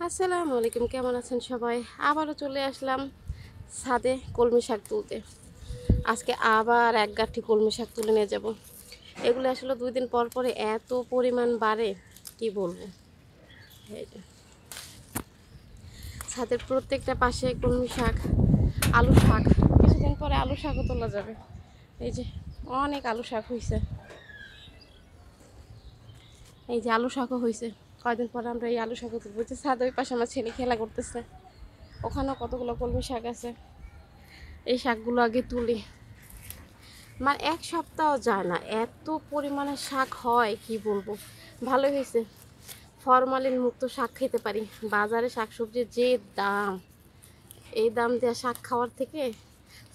আসসালামু আলাইকুম, কেমন আছেন সবাই? আবারও চলে আসলাম ছাদে কলমি শাক তুলতে। আজকে আবার এক গাঁঠি কলমি শাক তুলে নিয়ে যাব। এগুলো আসলে 2 দিন পর পরে এত পরিমাণ বাড়ে, কি বলবো। এই যে ছাদের প্রত্যেকটা পাশে কলমি শাক, আলু শাক, কিছুদিন পরে আলু শাকও তোলা যাবে। এই যে অনেক আলু শাক হয়েছে, এই যে আলু শাকও হয়েছে। কয়দিন পরে আমরা এই আলু শাকও তুলবো। যে ছাদ ওই পাশে আমার ছেলে খেলা করতেছে, ওখানেও কতগুলো কলমি শাক আছে। এই শাকগুলো আগে তুলি, মানে এক সপ্তাহ যায় না এত পরিমাণে শাক হয়, কি বলবো। ভালোই হয়েছে, ফরমালিন মুক্ত শাক খেতে পারি। বাজারে শাকসবজির যে দাম, এই দাম দিয়ে শাক খাওয়ার থেকে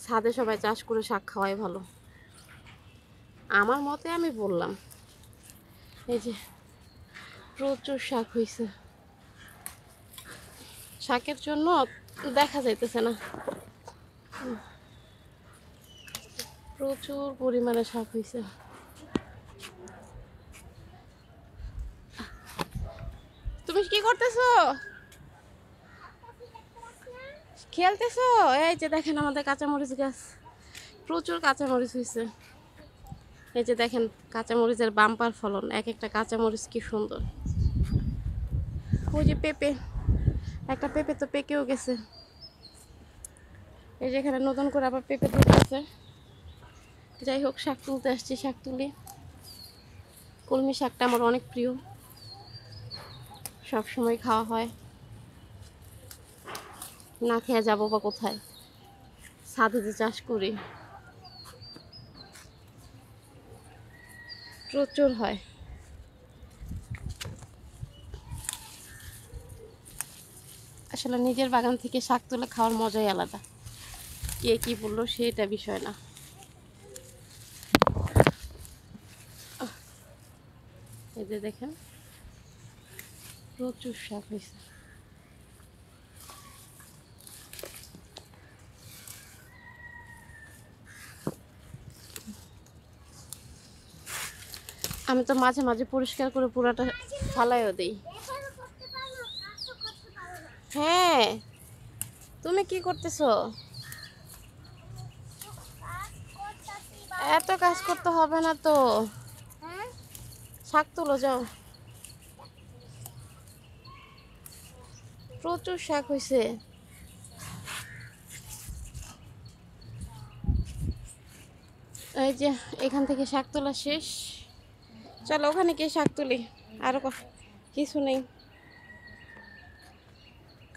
ছাদে সবাই চাষ করে শাক খাওয়াই ভালো, আমার মতে আমি বললাম। এই যে প্রচুর শাক হয়েছে, শাকের জন্য দেখা যাইতেছে না, প্রচুর পরিমাণে শাক হয়েছে। তুমি কি করতেছো? খেলতেছো? এই যে দেখেন আমাদের কাঁচামরিচ গাছ, প্রচুর কাঁচামরিচ হয়েছে। এই যে দেখেন কাঁচামরিচের বাম্পার ফলন, এক একটা কাঁচামরিচ কি সুন্দর। ওই যে পেঁপে, একটা পেঁপে তো পেকেও গেছে। এই যে এখানে নতুন করে আবার পেঁপে ধরতেছে। যাই হোক, শাক তুলতে আসছি, শাক তুলি। কলমি শাকটা আমার অনেক প্রিয়, সব সময় খাওয়া হয়, না খেয়ে যাবো বা কোথায়। ছাদে যে চাষ করি প্রচুর হয়। আসলে নিজের বাগান থেকে শাক তুলে খাওয়ার মজাই আলাদা, কে কি বললো সেটা বিষয় না। এই যে দেখেন প্রচুর শাক হয়েছে। আমি তো মাঝে মাঝে পরিষ্কার করে পুরাটা ফালাইও দিই। হ্যাঁ, তুমি কি করতেছো? এত কাজ করতে হবে না তো, শাক তুলো যাও। প্রচুর শাক হয়েছে। এই যে এখান থেকে শাক তোলা শেষ, চলো ওখানে গিয়ে শাক তুলি। আরো কিছু নেই,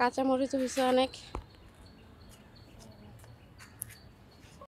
কাঁচামরিচ হয়েছে অনেক।